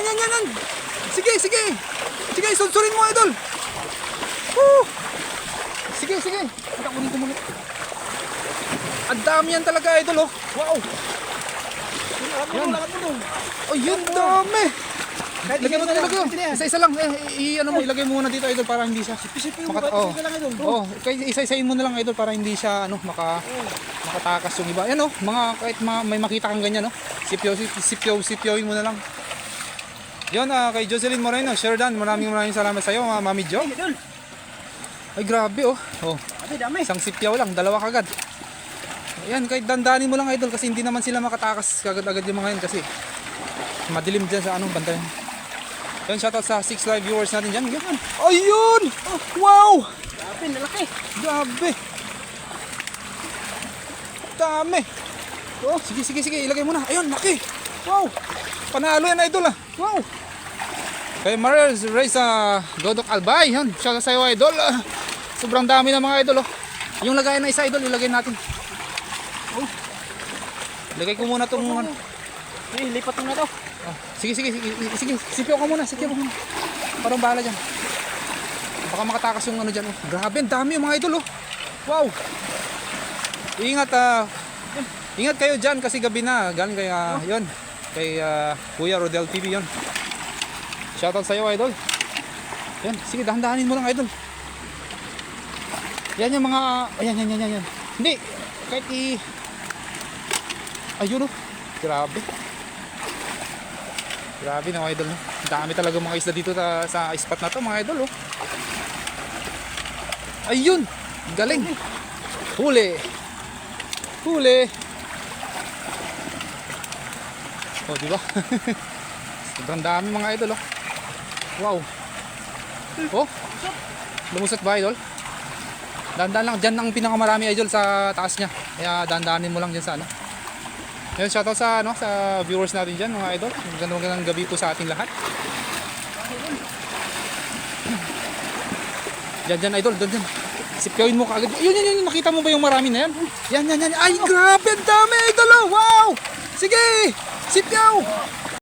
Yan. Sige. Sige, sunsurin mo, idol. Woo! Sige. Kunin ko muna. Ang dami yan talaga, idol, oh. Wow. Yan. Oh, yun, dami. Lagyan mo talaga. Isa-isa lang. Ilagay mo muna dito, idol, para hindi siya isa-isain mo na lang, idol, para hindi siya makatakas yung iba. Yan, oh, kahit may makita kang ganyan, oh. Sipyaw-sipyawin mo na lang. Yun, kay Jocelyn Moreno, Sheridan, maraming salamat sa iyo, Mami Jo. Ay, grabe, oh. Isang sipyaw lang, dalawa kagad. Ayan, kahit dandanin mo lang, idol, kasi hindi naman sila makatakas kagad-agad yung mga yan kasi madilim dyan sa banda yan. Yan, shoutout sa 6 live viewers natin dyan. Yan. Ayun! Wow! Grabe, nalaki. Grabe! Dami! Oh, sige, ilagay mo na. Ayun, laki! Wow! Panalo yan, idol, ah. Wow! Kay Mariel Reza Godok Albay, yan. Shoutout sa iyo, idol. Sobrang dami ng mga idol, oh. Yung lagayan na isa, idol, ilagay natin. Oh. Ilagay ko muna itong Lipat mo na to. Oh, sige. Sipyo ka muna. Parang bahala dyan. Baka makatakas yung dyan. Oh. Grabe, ang dami yung mga idol, oh. Wow. Ingat kayo dyan kasi gabi na. Galing kay, kay Kuya Rodel TV yun. Shoutout sa iyo, idol. Yan, sige, dahan-dahanin mo lang, idol. Yan yung mga, ayan. Hindi, kahit ayun, oh. Grabe na, mga idol, no? Dami talaga mga isda dito sa spot na to, mga idol, oh. Ayun, galing. Huli. Oh, di ba? Sobrang dami, mga idol, oh. Wow. Oh, lumusot ba, idol? Dandan lang, dyan ang pinakamarami, idol, sa taas niya. Kaya dandanin mo lang dyan sa Yan, shoutout sa viewers natin dyan, mga idol. Magandang gabi po sa ating lahat. Dyan, idol, dyan. Sipyawin mo kaagad. Yun, nakita mo ba yung marami na yan? Yan. Ay, grabe, ang dami, idol, oh. Wow! Sige, sipyaw!